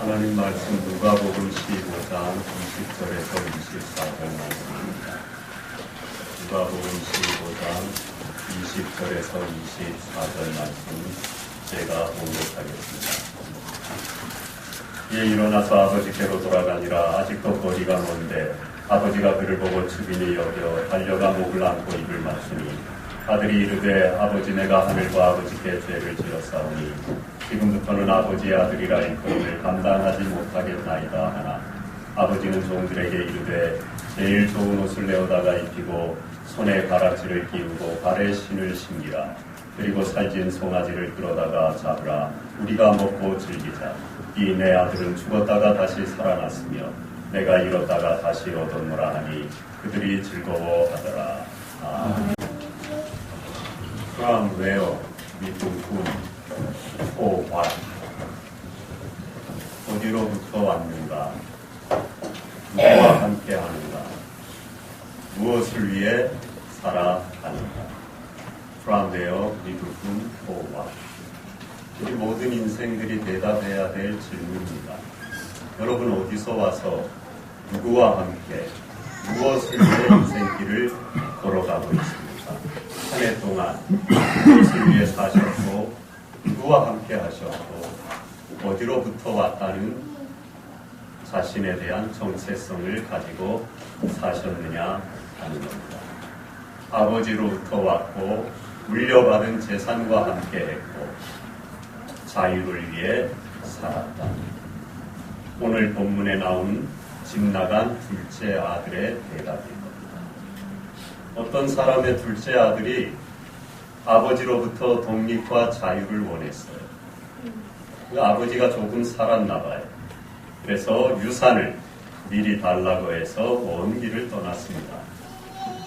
하나님 말씀 누가복음 15장 20절에서 24절 말씀입니다. 누가복음 15장 20절에서 24절 말씀 제가 봉독하겠습니다. 이에 일어나서 아버지께로 돌아가니라. 아직도 거리가 먼데 아버지가 그를 보고 주빈이 여겨 달려가 목을 안고 입을 맞추니 아들이 이르되 아버지 내가 하늘과 아버지께 죄를 지었사오니 지금부터는 아버지의 아들이라 일컬음을 감당하지 못하겠나이다 하나 아버지는 종들에게 이르되 제일 좋은 옷을 내어다가 입히고 손에 가락지를 끼우고 발에 신을 신기라. 그리고 살찐 송아지를 끌어다가 잡으라. 우리가 먹고 즐기자. 이 내 아들은 죽었다가 다시 살아났으며 내가 잃었다가 다시 얻었노라 하니 그들이 즐거워하더라. 아멘. From where we to whom, for what? 어디로부터 왔는가? 누구와 함께 하는가? 무엇을 위해 살아가는가? From where we to whom, for what? 우리 모든 인생들이 대답해야 될 질문입니다. 여러분 어디서 와서 누구와 함께 무엇을 위해 인생길을 걸어가고 있습니까? 한 해 동안 무엇을 위해 사셨고 누구와 함께 하셨고 어디로부터 왔다는 자신에 대한 정체성을 가지고 사셨느냐 하는 겁니다. 아버지로부터 왔고 물려받은 재산과 함께 했고 자유를 위해 살았다. 오늘 본문에 나온 집 나간 둘째 아들의 대답입니다. 어떤 사람의 둘째 아들이 아버지로부터 독립과 자유를 원했어요. 그 아버지가 조금 살았나 봐요. 그래서 유산을 미리 달라고 해서 먼 길을 떠났습니다.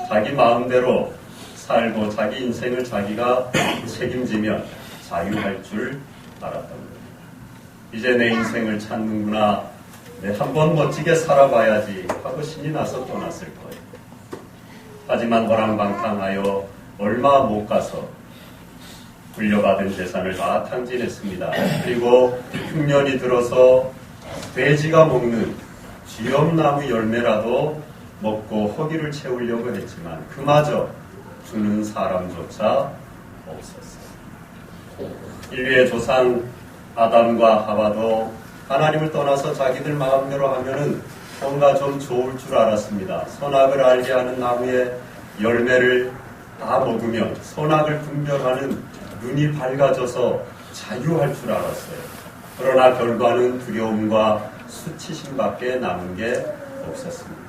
자기 마음대로 살고 자기 인생을 자기가 책임지면 자유할 줄 알았던 겁니다. 이제 내 인생을 찾는구나. 내 한번 멋지게 살아봐야지 하고 신이 나서 떠났을 거예요. 하지만 허랑방탕하여 얼마 못 가서 물려받은 재산을 다 탕진했습니다. 그리고 흉년이 들어서 돼지가 먹는 쥐엄나무 열매라도 먹고 허기를 채우려고 했지만 그마저 주는 사람조차 없었어요. 인류의 조상 아담과 하와도 하나님을 떠나서 자기들 마음대로 하면은 뭔가 좀 좋을 줄 알았습니다. 선악을 알게 하는 나무의 열매를 다 먹으면 선악을 분별하는 눈이 밝아져서 자유할 줄 알았어요. 그러나 결과는 두려움과 수치심밖에 남은 게 없었습니다.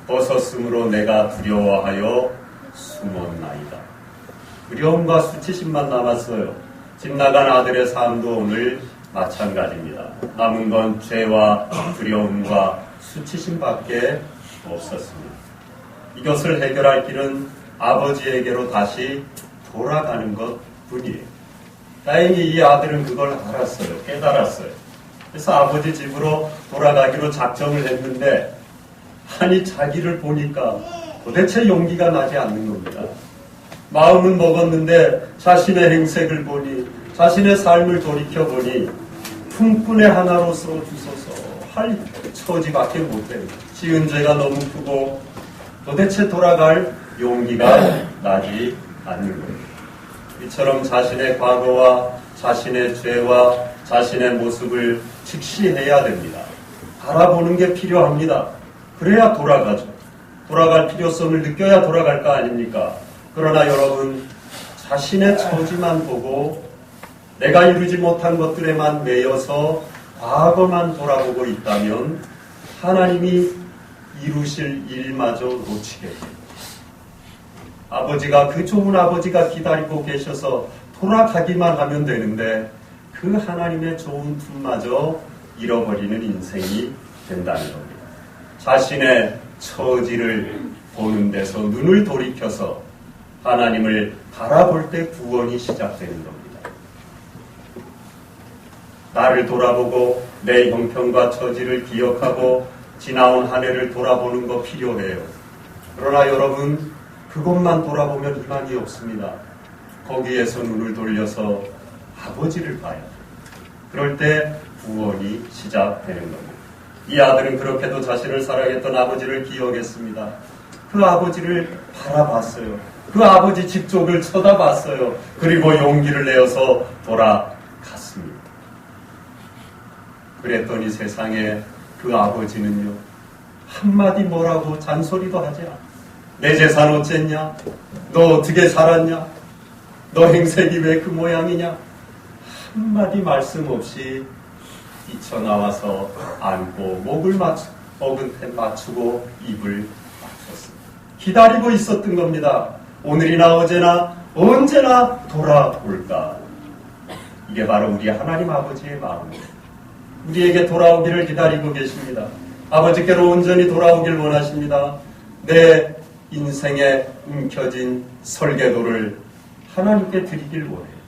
벗었으므로 내가 두려워하여 숨었나이다. 두려움과 수치심만 남았어요. 집 나간 아들의 삶도 오늘 마찬가지입니다. 남은 건 죄와 두려움과 수치심밖에 없었습니다. 이것을 해결할 길은 아버지에게로 다시 돌아가는 것 뿐이에요. 다행히 이 아들은 그걸 알았어요. 깨달았어요. 그래서 아버지 집으로 돌아가기로 작정을 했는데 아니 자기를 보니까 도대체 용기가 나지 않는 겁니다. 마음은 먹었는데 자신의 행색을 보니 자신의 삶을 돌이켜보니 품꾼의 하나로서 주소서 할 처지밖에 못해요. 지은 죄가 너무 크고 도대체 돌아갈 용기가 나지 않는 거예요. 이처럼 자신의 과거와 자신의 죄와 자신의 모습을 직시해야 됩니다. 알아보는 게 필요합니다. 그래야 돌아가죠. 돌아갈 필요성을 느껴야 돌아갈 거 아닙니까? 그러나 여러분 자신의 처지만 보고 내가 이루지 못한 것들에만 매여서 과거만 돌아보고 있다면 하나님이 이루실 일마저 놓치게 됩니다. 아버지가 그 좋은 아버지가 기다리고 계셔서 돌아가기만 하면 되는데 그 하나님의 좋은 품마저 잃어버리는 인생이 된다는 겁니다. 자신의 처지를 보는 데서 눈을 돌이켜서 하나님을 바라볼 때 구원이 시작되는 겁니다. 나를 돌아보고 내 형편과 처지를 기억하고 지나온 한 해를 돌아보는 거 필요해요. 그러나 여러분 그것만 돌아보면 희망이 없습니다. 거기에서 눈을 돌려서 아버지를 봐요. 그럴 때 구원이 시작되는 겁니다. 이 아들은 그렇게도 자신을 사랑했던 아버지를 기억했습니다. 그 아버지를 바라봤어요. 그 아버지 집 쪽을 쳐다봤어요. 그리고 용기를 내어서 돌아갔습니다. 그랬더니 세상에 그 아버지는요, 한마디 뭐라고 잔소리도 하지 않아. 내 재산 어쨌냐? 너 어떻게 살았냐? 너 행색이 왜 그 모양이냐? 한마디 말씀 없이 뛰쳐나와서 안고 목을 맞추고 입을 맞췄습니다. 기다리고 있었던 겁니다. 오늘이나 어제나 언제나 돌아올까? 이게 바로 우리 하나님 아버지의 마음입니다. 우리에게 돌아오기를 기다리고 계십니다. 아버지께로 온전히 돌아오길 원하십니다. 내 인생에 움켜진 설계도를 하나님께 드리길 원해요.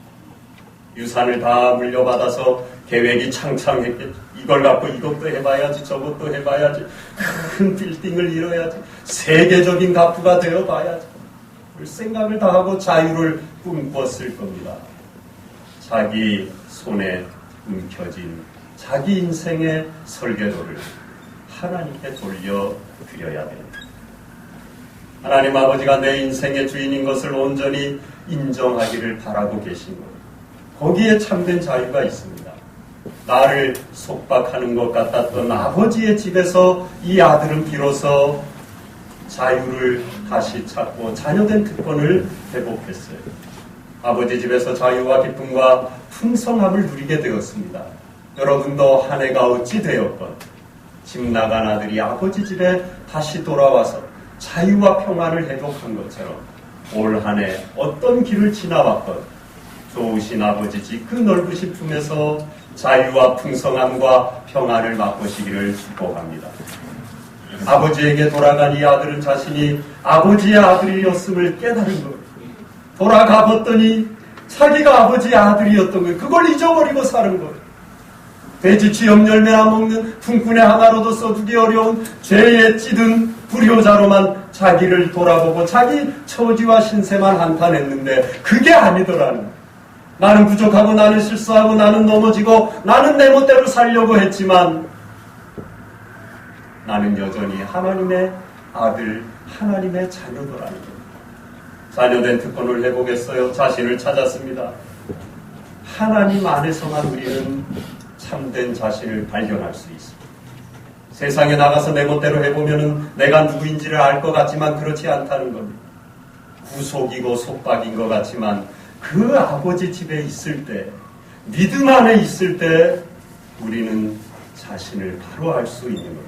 유산을 다 물려받아서 계획이 창창했겠죠. 이걸 갖고 이것도 해봐야지, 저것도 해봐야지, 큰 빌딩을 이뤄야지, 세계적인 가부가 되어봐야지. 생각을 다 하고 자유를 꿈꿨을 겁니다. 자기 손에 움켜진 자기 인생의 설계도를 하나님께 돌려드려야 됩니다. 하나님 아버지가 내 인생의 주인인 것을 온전히 인정하기를 바라고 계신 거예요. 거기에 참된 자유가 있습니다. 나를 속박하는 것 같았던 아버지의 집에서 이 아들은 비로소 자유를 다시 찾고 자녀된 특권을 회복했어요. 아버지 집에서 자유와 기쁨과 풍성함을 누리게 되었습니다. 여러분도 한 해가 어찌 되었건 집 나간 아들이 아버지 집에 다시 돌아와서 자유와 평안을 회복한 것처럼 올 한 해 어떤 길을 지나왔건 좋으신 아버지 집 그 넓으신 품에서 자유와 풍성함과 평안을 맛보시기를 축복합니다. 아버지에게 돌아간 이 아들은 자신이 아버지의 아들이었음을 깨달은 거예요. 돌아가 봤더니 자기가 아버지의 아들이었던 거예요. 그걸 잊어버리고 사는 거예요. 돼지치 염열매나 먹는 품꾼의 하나로도 써주기 어려운 죄에 찌든 불효자로만 자기를 돌아보고 자기 처지와 신세만 한탄했는데 그게 아니더라는 거예요. 나는 부족하고 나는 실수하고 나는 넘어지고 나는 내 멋대로 살려고 했지만 나는 여전히 하나님의 아들, 하나님의 자녀더라는 거예요. 자녀된 특권을 회복했어요. 자신을 찾았습니다. 하나님 안에서만 우리는 참된 자신을 발견할 수 있습니다. 세상에 나가서 내 멋대로 해보면 내가 누구인지를 알 것 같지만 그렇지 않다는 겁니다. 구속이고 속박인 것 같지만 그 아버지 집에 있을 때, 믿음 안에 있을 때 우리는 자신을 바로 알 수 있는 겁니다.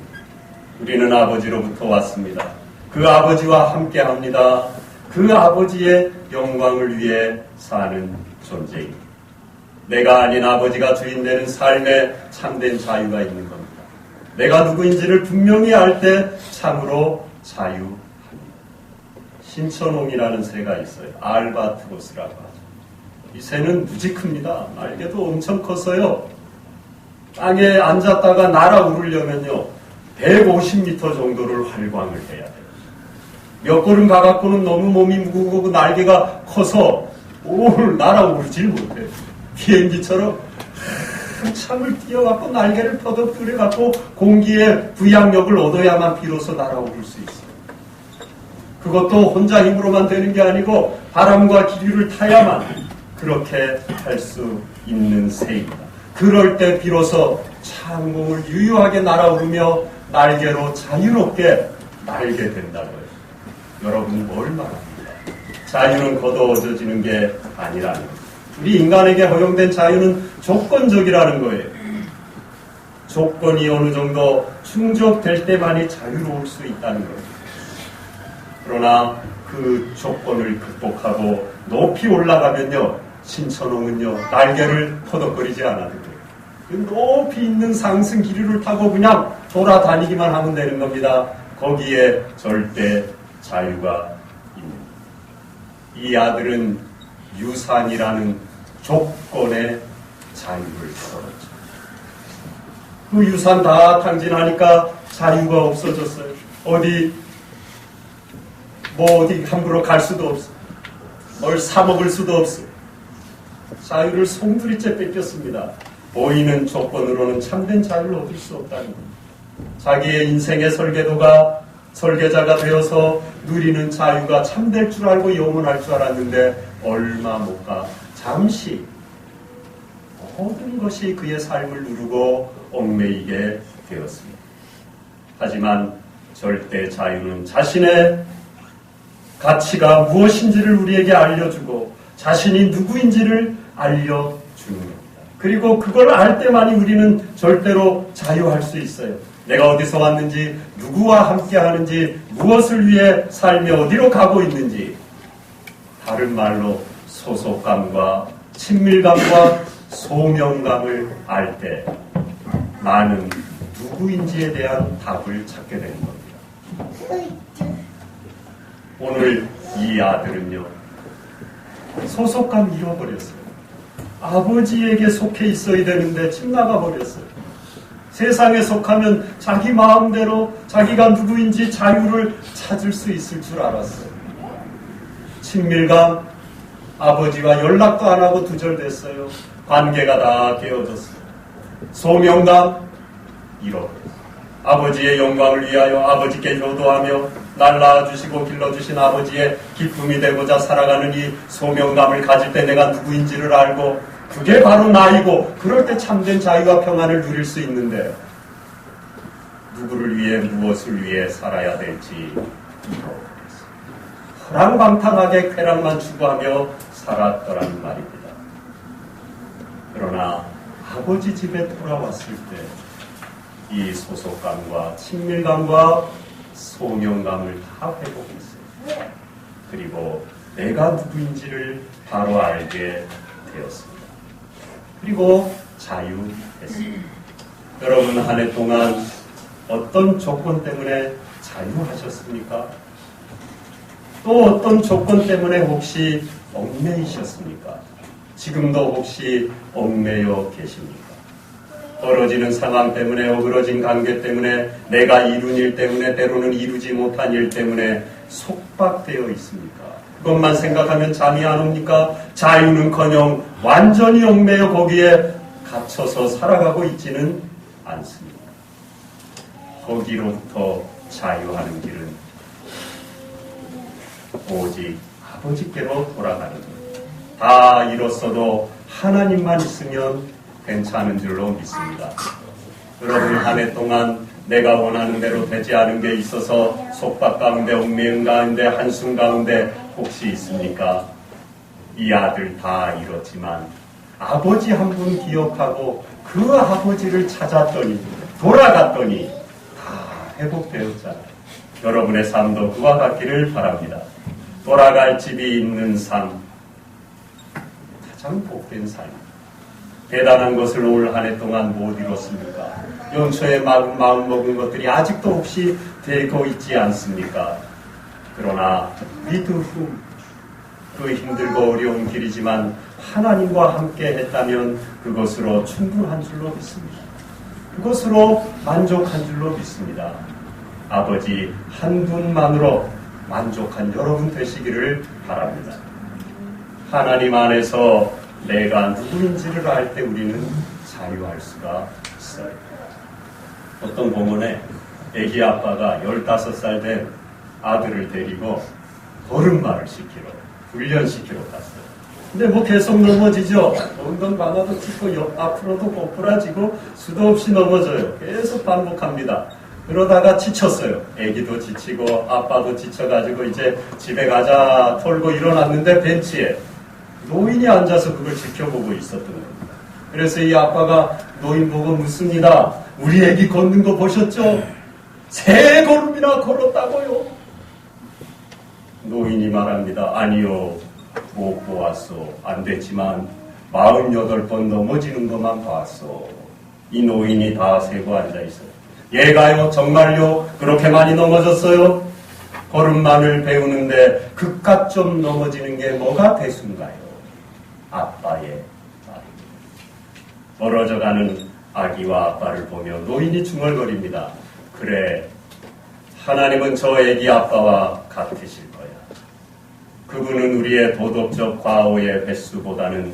우리는 아버지로부터 왔습니다. 그 아버지와 함께합니다. 그 아버지의 영광을 위해 사는 존재입니다. 내가 아닌 아버지가 주인되는 삶에 참된 자유가 있는 겁니다. 내가 누구인지를 분명히 알 때 참으로 자유합니다. 신천홍이라는 새가 있어요. 알바트로스라고 하죠. 이 새는 무지 큽니다. 날개도 엄청 커서요. 땅에 앉았다가 날아오르려면요 150m 정도를 활광을 해야 돼요. 몇 걸음 가갖고는 너무 몸이 무거고 날개가 커서 날아오르질 못해요. 비행기처럼 한참을 뛰어갖고 날개를 퍼덕거려갖고 공기의 부양력을 얻어야만 비로소 날아오를 수 있어요. 그것도 혼자 힘으로만 되는 게 아니고 바람과 기류를 타야만 그렇게 할 수 있는 새입니다. 그럴 때 비로소 창공을 유유하게 날아오르며 날개로 자유롭게 날게 된다고요. 여러분 뭘 말합니까? 자유는 거두어져지는 게 아니라는 거예요. 우리 인간에게 허용된 자유는 조건적이라는 거예요. 조건이 어느 정도 충족될 때만이 자유로울 수 있다는 거예요. 그러나 그 조건을 극복하고 높이 올라가면요, 신천홍은요, 날개를 퍼덕거리지 않아도 돼요. 그 높이 있는 상승 기류를 타고 그냥 돌아다니기만 하면 되는 겁니다. 거기에 절대 자유가 있는 거예요. 이 아들은 유산이라는 조건의 자유를 얻었죠. 그 유산 다 탕진하니까 자유가 없어졌어요. 어디 함부로 갈 수도 없어. 뭘 사 먹을 수도 없어. 자유를 송두리째 뺏겼습니다. 보이는 조건으로는 참된 자유를 얻을 수 없다는 겁니다. 자기의 인생의 설계자가 되어서 누리는 자유가 참될 줄 알고 영원할 줄 알았는데 얼마 못 가 잠시 모든 것이 그의 삶을 누르고 얽매이게 되었습니다. 하지만 절대 자유는 자신의 가치가 무엇인지를 우리에게 알려주고 자신이 누구인지를 알려주는 겁니다. 그리고 그걸 알 때만이 우리는 절대로 자유할 수 있어요. 내가 어디서 왔는지, 누구와 함께 하는지, 무엇을 위해 살며 어디로 가고 있는지, 다른 말로 소속감과 친밀감과 소명감을 알 때 나는 누구인지에 대한 답을 찾게 되는 겁니다. 오늘 이 아들은요, 소속감 잃어버렸어요. 아버지에게 속해 있어야 되는데 집 나가버렸어요. 세상에 속하면 자기 마음대로 자기가 누구인지 자유를 찾을 수 있을 줄 알았어요. 친밀감, 아버지와 연락도 안 하고 두절됐어요. 관계가 다 깨어졌어요. 소명감, 잃어버렸어요. 아버지의 영광을 위하여 아버지께 효도하며 날 낳아주시고 길러주신 아버지의 기쁨이 되고자 살아가는 이 소명감을 가질 때 내가 누구인지를 알고 그게 바로 나이고 그럴 때 참된 자유와 평안을 누릴 수 있는데 누구를 위해 무엇을 위해 살아야 될지 잃어버렸어요. 허랑방탕하게 쾌락만 추구하며 살았더라는 말입니다. 그러나 아버지 집에 돌아왔을 때 이 소속감과 친밀감과 소명감을 다 회복했어요. 그리고 내가 누구인지를 바로 알게 되었습니다. 그리고 자유했습니다. 여러분 한 해 동안 어떤 조건 때문에 자유하셨습니까? 또 어떤 조건 때문에 혹시 얽매이셨습니까? 지금도 혹시 얽매여 계십니까? 벌어지는 상황 때문에, 어그러진 관계 때문에, 내가 이룬 일 때문에, 때로는 이루지 못한 일 때문에 속박되어 있습니까? 그것만 생각하면 잠이 안 옵니까? 자유는커녕 완전히 얽매여 거기에 갇혀서 살아가고 있지는 않습니다. 거기로부터 자유하는 길은 오직 아버지께로 돌아가는 것. 다 잃었어도 하나님만 있으면 괜찮은 줄로 믿습니다. 여러분 한 해 동안 내가 원하는 대로 되지 않은 게 있어서 속박 가운데, 얽매임 가운데, 한숨 가운데 혹시 있습니까? 이 아들 다 잃었지만 아버지 한 분 기억하고 그 아버지를 찾았더니 돌아갔더니 다 회복되었잖아요. 여러분의 삶도 그와 같기를 바랍니다. 돌아갈 집이 있는 삶, 가장 복된 삶. 대단한 것을 올 한 해 동안 못 이뤘습니까? 연초에 마음 먹은 것들이 아직도 혹시 되고 있지 않습니까? 그러나 믿음, 그 힘들고 어려운 길이지만 하나님과 함께 했다면 그것으로 충분한 줄로 믿습니다. 그것으로 만족한 줄로 믿습니다. 아버지 한 분만으로 만족한 여러분 되시기를 바랍니다. 하나님 안에서 내가 누구인지를 알 때 우리는 자유할 수가 있어요. 어떤 공원에 애기 아빠가 15살 된 아들을 데리고 걸음마를 시키러, 훈련시키러 갔어요. 근데 뭐 계속 넘어지죠. 엉덩 방아도 찍고 앞으로도 꼬꾸라지고 수도 없이 넘어져요. 계속 반복합니다. 그러다가 지쳤어요. 애기도 지치고 아빠도 지쳐가지고 이제 집에 가자 털고 일어났는데 벤치에 노인이 앉아서 그걸 지켜보고 있었던 겁니다. 그래서 이 아빠가 노인 보고 묻습니다. 우리 애기 걷는 거 보셨죠? 3걸음이나 걸었다고요? 노인이 말합니다. 아니요, 못 보았어. 안 됐지만 48번 넘어지는 것만 봤어. 이 노인이 다 세고 앉아있어요. 얘가요? 정말요? 그렇게 많이 넘어졌어요? 걸음만을 배우는데 그깟 좀 넘어지는 게 뭐가 대수인가요? 아빠의 말입니다. 멀어져가는 아기와 아빠를 보며 노인이 중얼거립니다. 그래, 하나님은 저 애기 아빠와 같으실 거야. 그분은 우리의 도덕적 과오의 횟수보다는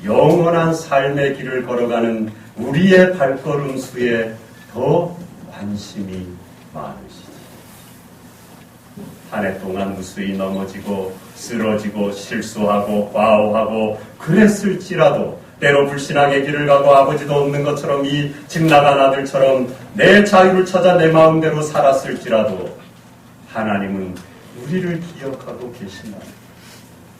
영원한 삶의 길을 걸어가는 우리의 발걸음 수에 더 관심이 많으시지. 한 해 동안 무수히 넘어지고 쓰러지고 실수하고 과오하고 그랬을지라도 때로 불신하게 길을 가고 아버지도 없는 것처럼 이 집 나간 아들처럼 내 자유를 찾아 내 마음대로 살았을지라도 하나님은 우리를 기억하고 계신다.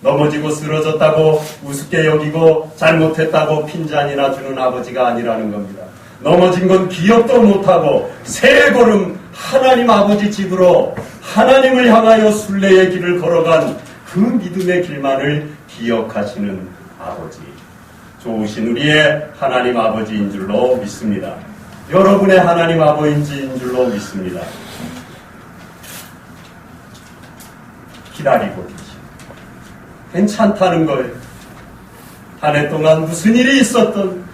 넘어지고 쓰러졌다고 우습게 여기고 잘못했다고 핀잔이나 주는 아버지가 아니라는 겁니다. 넘어진 건 기억도 못하고 세 걸음 하나님 아버지 집으로 하나님을 향하여 순례의 길을 걸어간 그 믿음의 길만을 기억하시는 아버지, 좋으신 우리의 하나님 아버지인 줄로 믿습니다. 여러분의 하나님 아버지인 줄로 믿습니다. 기다리고 계십니다. 괜찮다는 거예요. 한 해 동안 무슨 일이 있었던,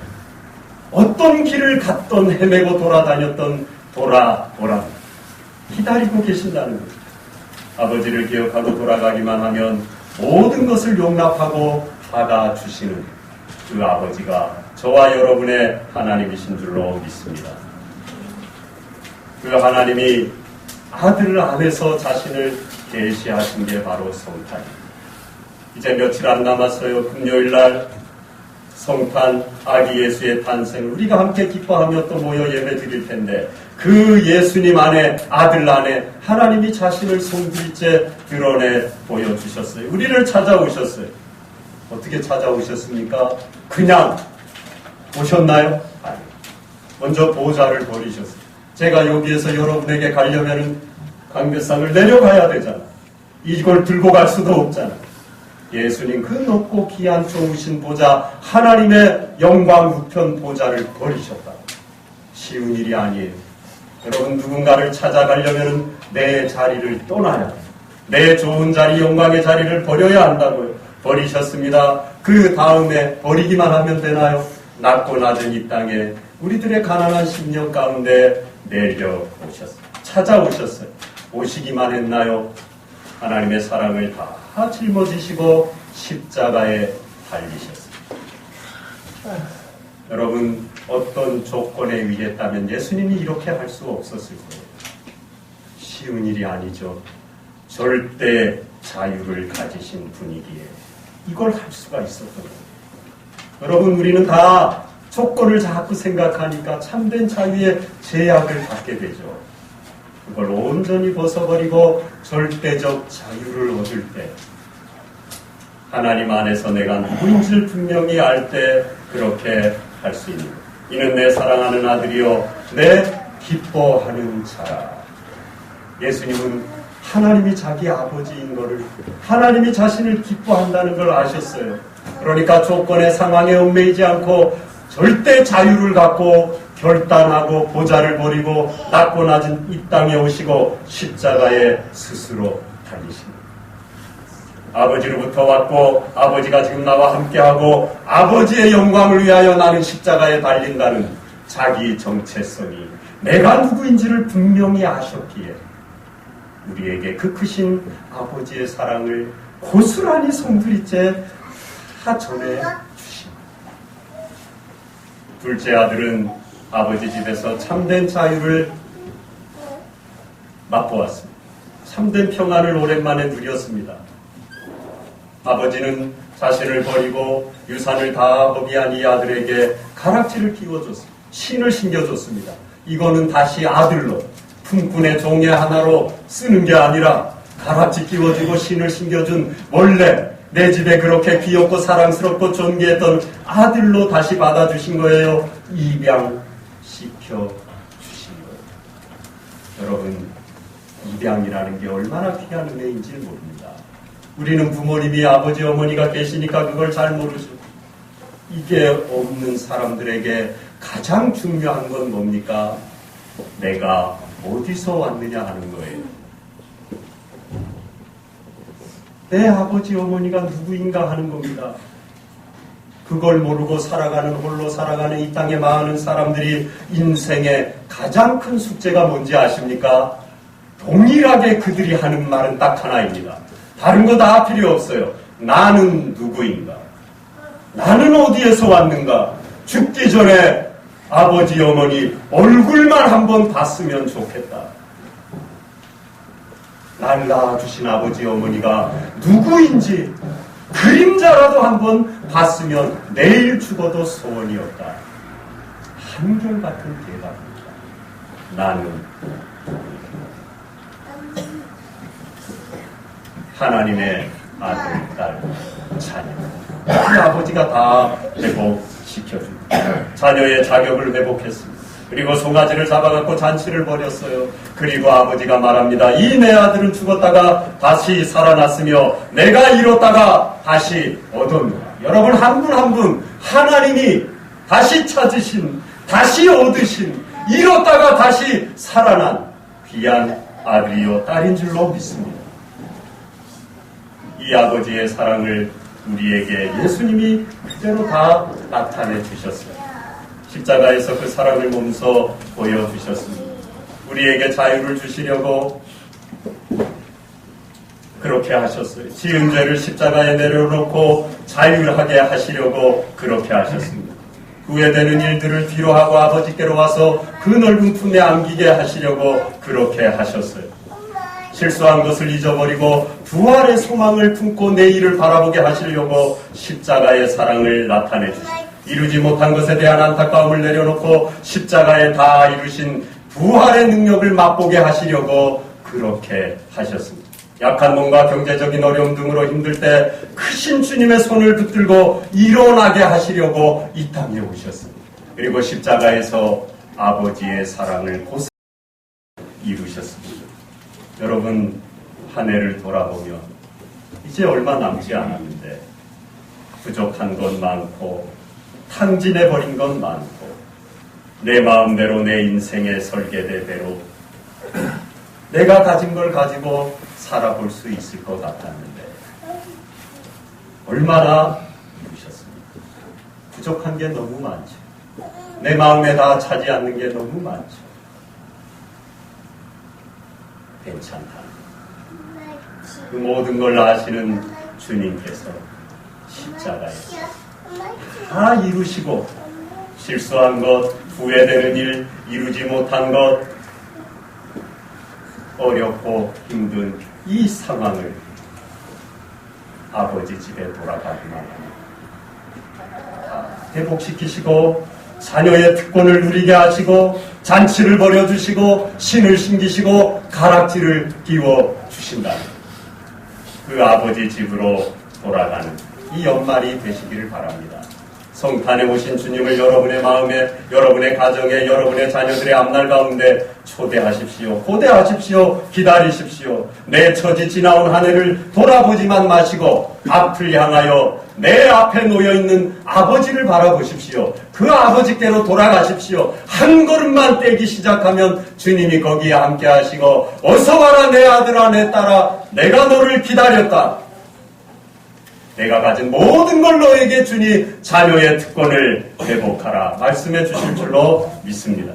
어떤 길을 갔던, 헤매고 돌아다녔던 돌아오라. 기다리고 계신다는 거예요. 아버지를 기억하고 돌아가기만 하면 모든 것을 용납하고 받아주시는 그 아버지가 저와 여러분의 하나님이신 줄로 믿습니다. 그 하나님이 아들 안에서 자신을 계시하신 게 바로 성탄입니다. 이제 며칠 안 남았어요. 금요일날 성탄 아기 예수의 탄생을 우리가 함께 기뻐하며 또 모여 예배 드릴 텐데 그 예수님 안에, 아들 안에 하나님이 자신을 송두리째 드러내 보여주셨어요. 우리를 찾아오셨어요. 어떻게 찾아오셨습니까? 그냥 오셨나요? 아니, 먼저 보좌를 버리셨어요. 제가 여기에서 여러분에게 가려면 강대상을 내려가야 되잖아. 이걸 들고 갈 수도 없잖아. 예수님 그 높고 귀한 좋으신 보좌, 하나님의 영광 우편 보좌를 버리셨다. 쉬운 일이 아니에요. 여러분, 누군가를 찾아가려면 내 자리를 떠나야 해요. 내 좋은 자리, 영광의 자리를 버려야 한다고요. 버리셨습니다. 그 다음에 버리기만 하면 되나요? 낮고 낮은 이 땅에 우리들의 가난한 심령 가운데 내려오셨어요. 찾아오셨어요. 오시기만 했나요? 하나님의 사랑을 다 짊어지시고 십자가에 달리셨어요. 여러분, 어떤 조건에 의했다면 예수님이 이렇게 할 수 없었을 거예요. 쉬운 일이 아니죠. 절대 자유를 가지신 분이기에 이걸 할 수가 있었던 거예요. 여러분, 우리는 다 조건을 자꾸 생각하니까 참된 자유의 제약을 갖게 되죠. 그걸 온전히 벗어버리고 절대적 자유를 얻을 때, 하나님 안에서 내가 누구인지를 분명히 알 때 그렇게 할 수 있는 것. 이는 내 사랑하는 아들이요 내 기뻐하는 자라. 예수님은 하나님이 자기 아버지인 것을, 하나님이 자신을 기뻐한다는 걸 아셨어요. 그러니까 조건의 상황에 얽매이지 않고 절대 자유를 갖고 결단하고 보좌를 버리고 낮고 낮은 이 땅에 오시고 십자가에 스스로 달리십니다. 아버지로부터 왔고 아버지가 지금 나와 함께하고 아버지의 영광을 위하여 나는 십자가에 달린다는 자기 정체성이 내가 누구인지를 분명히 아셨기에 우리에게 그 크신 아버지의 사랑을 고스란히 송두리째 다 전해주십니다. 둘째 아들은 아버지 집에서 참된 자유를 맛보았습니다. 참된 평안을 오랜만에 누렸습니다. 아버지는 자신을 버리고 유산을 다 허비한 이 아들에게 가락지를 끼워줬습니다. 신을 신겨줬습니다. 이거는 다시 아들로 품꾼의 종의 하나로 쓰는 게 아니라 가락지 끼워주고 신을 신겨준 원래 내 집에 그렇게 귀엽고 사랑스럽고 존귀했던 아들로 다시 받아주신 거예요. 입양시켜 주신 거예요. 여러분, 입양이라는 게 얼마나 귀한 은혜인지 모릅니다. 우리는 부모님이 아버지 어머니가 계시니까 그걸 잘 모르죠. 이게 없는 사람들에게 가장 중요한 건 뭡니까? 내가 어디서 왔느냐 하는 거예요. 내 아버지 어머니가 누구인가 하는 겁니다. 그걸 모르고 살아가는, 홀로 살아가는 이 땅의 많은 사람들이 인생의 가장 큰 숙제가 뭔지 아십니까? 동일하게 그들이 하는 말은 딱 하나입니다. 다른 거 다 필요 없어요. 나는 누구인가? 나는 어디에서 왔는가? 죽기 전에 아버지 어머니 얼굴만 한번 봤으면 좋겠다. 날 낳아주신 아버지 어머니가 누구인지 그림자라도 한번 봤으면 내일 죽어도 소원이었다. 한결같은 대답입니다. 나는 하나님의 아들, 딸, 자녀. 그 아버지가 다 회복시켜줍니다. 자녀의 자격을 회복했습니다. 그리고 송아지를 잡아갖고 잔치를 벌였어요. 그리고 아버지가 말합니다. 이 내 아들은 죽었다가 다시 살아났으며 내가 잃었다가 다시 얻었노라. 여러분 한 분 한 분 하나님이 다시 찾으신, 다시 얻으신, 잃었다가 다시 살아난 귀한 아들이요 딸인 줄로 믿습니다. 이 아버지의 사랑을 우리에게 예수님이 그대로 다 나타내 주셨어요. 십자가에서 그 사랑을 몸소 보여주셨습니다. 우리에게 자유를 주시려고 그렇게 하셨어요. 지은 죄를 십자가에 내려놓고 자유하게 하시려고 그렇게 하셨습니다. 후회되는 일들을 뒤로하고 아버지께로 와서 그 넓은 품에 안기게 하시려고 그렇게 하셨어요. 실수한 것을 잊어버리고 부활의 소망을 품고 내일을 바라보게 하시려고 십자가의 사랑을 나타내 주셨어요. 이루지 못한 것에 대한 안타까움을 내려놓고 십자가에 다 이루신 부활의 능력을 맛보게 하시려고 그렇게 하셨습니다. 약한 몸과 경제적인 어려움 등으로 힘들 때 크신 주님의 손을 붙들고 일어나게 하시려고 이 땅에 오셨습니다. 그리고 십자가에서 아버지의 사랑을 고스란히 이루셨습니다. 여러분 한 해를 돌아보면 이제 얼마 남지 않았는데 부족한 건 많고 탕진해버린 건 많고 내 마음대로 내 인생의 설계대대로 내가 가진 걸 가지고 살아볼 수 있을 것 같았는데 얼마나 이루셨습니까? 부족한 게 너무 많죠. 내 마음에 다 차지 않는 게 너무 많죠. 괜찮다. 그 모든 걸 아시는 주님께서 십자가에서 다 이루시고 실수한 것, 후회되는 일, 이루지 못한 것, 어렵고 힘든 이 상황을 아버지 집에 돌아가기만 합니다. 회복시키시고 자녀의 특권을 누리게 하시고 잔치를 벌여주시고 신을 신기시고 가락지를 끼워주신다. 그 아버지 집으로 돌아가는 이 연말이 되시기를 바랍니다. 성탄에 오신 주님을 여러분의 마음에, 여러분의 가정에, 여러분의 자녀들의 앞날 가운데 초대하십시오. 고대하십시오. 기다리십시오. 내 처지 지나온 한 해를 돌아보지만 마시고 앞을 향하여 내 앞에 놓여있는 아버지를 바라보십시오. 그 아버지께로 돌아가십시오. 한 걸음만 떼기 시작하면 주님이 거기에 함께 하시고 어서 와라 내 아들아 내 딸아 내가 너를 기다렸다. 내가 가진 모든 걸 너에게 주니 자녀의 특권을 회복하라 말씀해 주실 줄로 믿습니다.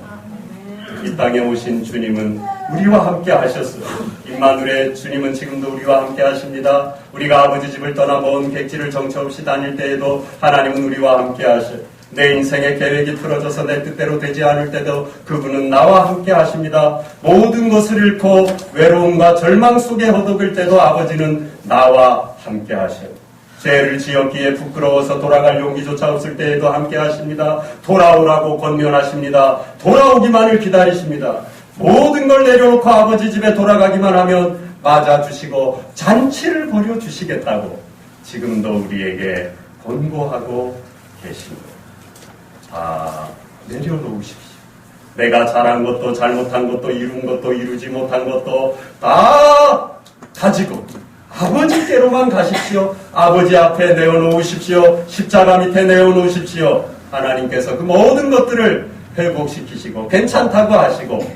이 땅에 오신 주님은 우리와 함께 하셨어요. 임마누엘의 주님은 지금도 우리와 함께 하십니다. 우리가 아버지 집을 떠나 먼 객지를 정처 없이 다닐 때에도 하나님은 우리와 함께 하셔요. 내 인생의 계획이 틀어져서 내 뜻대로 되지 않을 때도 그분은 나와 함께 하십니다. 모든 것을 잃고 외로움과 절망 속에 허덕일 때도 아버지는 나와 함께 하셔요. 죄를 지었기에 부끄러워서 돌아갈 용기조차 없을 때에도 함께 하십니다. 돌아오라고 권면하십니다. 돌아오기만을 기다리십니다. 모든 걸 내려놓고 아버지 집에 돌아가기만 하면 맞아주시고 잔치를 벌여주시겠다고 지금도 우리에게 권고하고 계십니다. 다 내려놓으십시오. 내가 잘한 것도 잘못한 것도 이룬 것도 이루지 못한 것도 다 가지고 아버지께로만 가십시오. 아버지 앞에 내어놓으십시오. 십자가 밑에 내어놓으십시오. 하나님께서 그 모든 것들을 회복시키시고 괜찮다고 하시고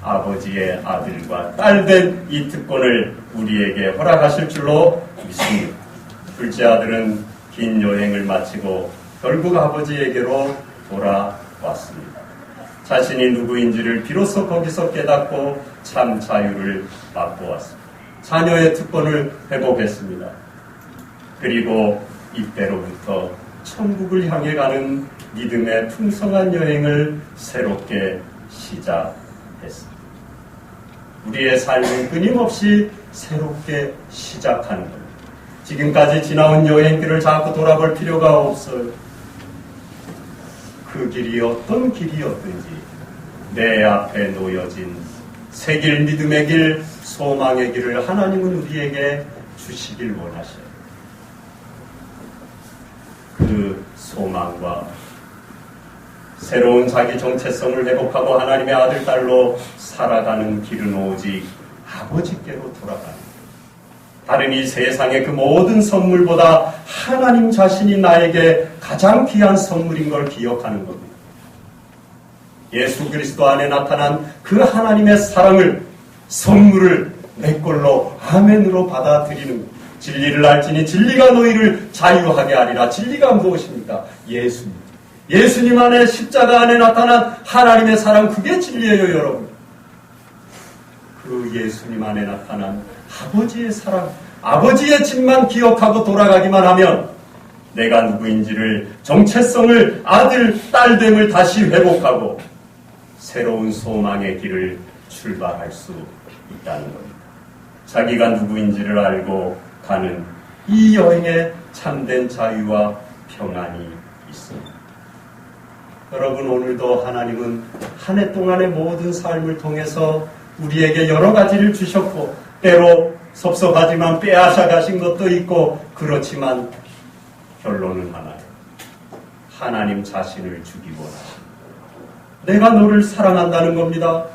아버지의 아들과 딸된 이 특권을 우리에게 허락하실 줄로 믿습니다. 둘째 아들은 긴 여행을 마치고 결국 아버지에게로 돌아왔습니다. 자신이 누구인지를 비로소 거기서 깨닫고 참 자유를 맛보았습니다. 자녀의 특권을 회복했습니다. 그리고 이때로부터 천국을 향해 가는 믿음의 풍성한 여행을 새롭게 시작했습니다. 우리의 삶은 끊임없이 새롭게 시작하는 겁니다. 지금까지 지나온 여행길을 자꾸 돌아볼 필요가 없어요. 그 길이 어떤 길이었든지 내 앞에 놓여진 새 길, 믿음의 길, 소망의 길을 하나님은 우리에게 주시길 원하셔요. 그 소망과 새로운 자기 정체성을 회복하고 하나님의 아들, 딸로 살아가는 길은 오직 아버지께로 돌아가는, 다른 이 세상의 그 모든 선물보다 하나님 자신이 나에게 가장 귀한 선물인 걸 기억하는 겁니다. 예수 그리스도 안에 나타난 그 하나님의 사랑을, 선물을 내 걸로 아멘으로 받아들이는 것. 진리를 알지니 진리가 너희를 자유하게 하리라. 진리가 무엇입니까? 예수님. 예수님 안에, 십자가 안에 나타난 하나님의 사랑, 그게 진리예요, 여러분. 그 예수님 안에 나타난 아버지의 사랑, 아버지의 집만 기억하고 돌아가기만 하면 내가 누구인지를, 정체성을, 아들, 딸됨을 다시 회복하고 새로운 소망의 길을 출발할 수 있다는 겁니다. 자기가 누구인지를 알고 가는 이 여행에 참된 자유와 평안이 있습니다. 여러분, 오늘도 하나님은 한 해 동안의 모든 삶을 통해서 우리에게 여러 가지를 주셨고, 때로 섭섭하지만 빼앗아 가신 것도 있고, 그렇지만 결론은 하나예요. 하나님 자신을 주기 원하십니다. 내가 너를 사랑한다는 겁니다.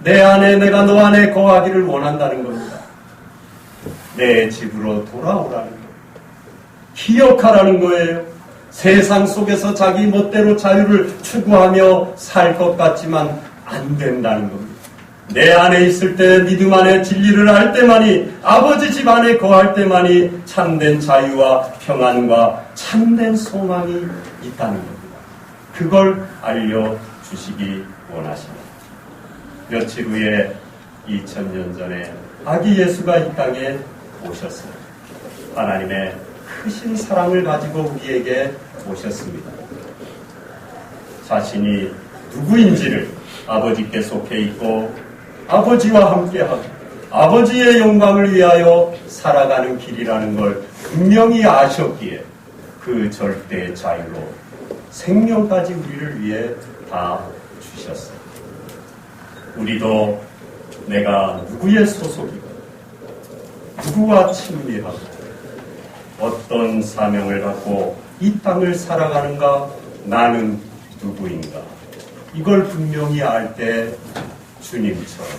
내 안에, 내가 너 안에 거하기를 원한다는 겁니다. 내 집으로 돌아오라는 거예요. 기억하라는 거예요. 세상 속에서 자기 멋대로 자유를 추구하며 살 것 같지만 안 된다는 겁니다. 내 안에 있을 때, 믿음 안에 진리를 알 때만이, 아버지 집 안에 거할 때만이 참된 자유와 평안과 참된 소망이 있다는 겁니다. 그걸 알려주시기 원하십니다. 며칠 후에 2000년 전에 아기 예수가 이 땅에 오셨어요. 하나님의 크신 사랑을 가지고 우리에게 오셨습니다. 자신이 누구인지를 아버지께 속해 있고 아버지와 함께하고 아버지의 영광을 위하여 살아가는 길이라는 걸 분명히 아셨기에 그 절대 자유로 생명까지 우리를 위해 다 주셨어요. 우리도 내가 누구의 소속이고 누구와 친밀하고 어떤 사명을 갖고 이 땅을 살아가는가, 나는 누구인가, 이걸 분명히 알 때 주님처럼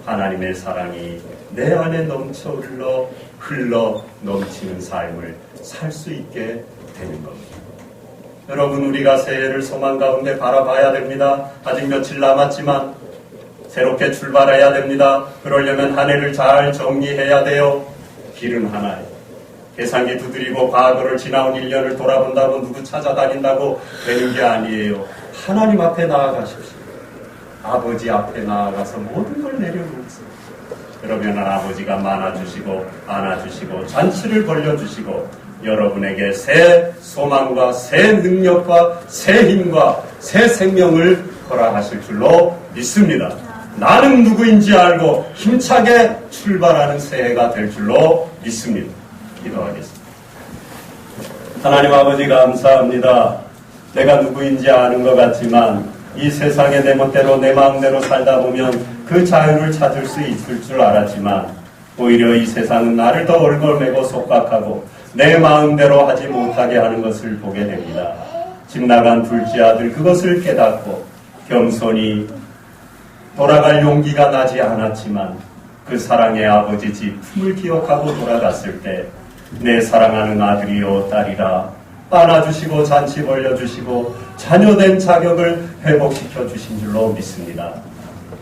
하나님의 사랑이 내 안에 넘쳐 흘러 넘치는 삶을 살 수 있게 되는 겁니다. 여러분, 우리가 새해를 소망 가운데 바라봐야 됩니다. 아직 며칠 남았지만 새롭게 출발해야 됩니다. 그러려면 한 해를 잘 정리해야 돼요. 길은 하나예요. 계산기 두드리고 과거를 지나온 1년을 돌아본다고 누구 찾아다닌다고 되는 게 아니에요. 하나님 앞에 나아가십시오. 아버지 앞에 나아가서 모든 걸 내려놓으세요. 그러면 아버지가 많아주시고 안아주시고 잔치를 벌려주시고 여러분에게 새 소망과 새 능력과 새 힘과 새 생명을 허락하실 줄로 믿습니다. 나는 누구인지 알고 힘차게 출발하는 새해가 될 줄로 믿습니다. 기도하겠습니다. 하나님 아버지, 감사합니다. 내가 누구인지 아는 것 같지만 이 세상에 내 멋대로 내 마음대로 살다 보면 그 자유를 찾을 수 있을 줄 알았지만 오히려 이 세상은 나를 더 얼굴매고 속박하고 내 마음대로 하지 못하게 하는 것을 보게 됩니다. 집 나간 둘째 아들, 그것을 깨닫고 겸손히 돌아갈 용기가 나지 않았지만 그 사랑의 아버지 집 품을 기억하고 돌아갔을 때 내 사랑하는 아들이요 딸이라 안아주시고 잔치 벌려주시고 자녀된 자격을 회복시켜 주신 줄로 믿습니다.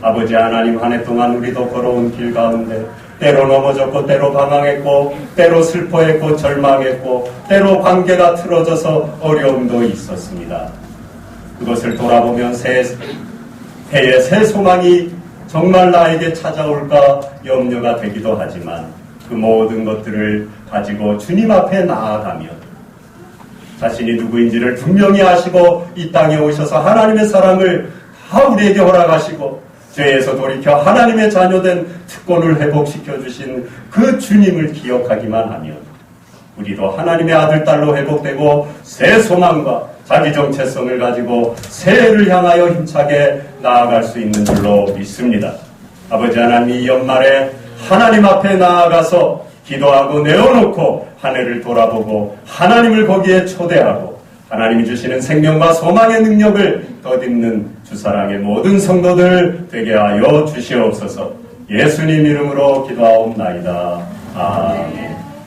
아버지 하나님, 한 해 동안 우리도 걸어온 길 가운데 때로 넘어졌고 때로 방황했고 때로 슬퍼했고 절망했고 때로 관계가 틀어져서 어려움도 있었습니다. 그것을 돌아보면 해의 새 소망이 정말 나에게 찾아올까 염려가 되기도 하지만 그 모든 것들을 가지고 주님 앞에 나아가면 자신이 누구인지를 분명히 아시고 이 땅에 오셔서 하나님의 사랑을 다 우리에게 허락하시고 죄에서 돌이켜 하나님의 자녀된 특권을 회복시켜 주신 그 주님을 기억하기만 하면 우리도 하나님의 아들, 딸로 회복되고 새 소망과 자기 정체성을 가지고 새해를 향하여 힘차게 나아갈 수 있는 줄로 믿습니다. 아버지 하나님, 이 연말에 하나님 앞에 나아가서 기도하고 내어놓고 한 해를 돌아보고 하나님을 거기에 초대하고 하나님이 주시는 생명과 소망의 능력을 덧입는 주사랑의 모든 성도들 되게 하여 주시옵소서. 예수님 이름으로 기도하옵나이다. 아멘.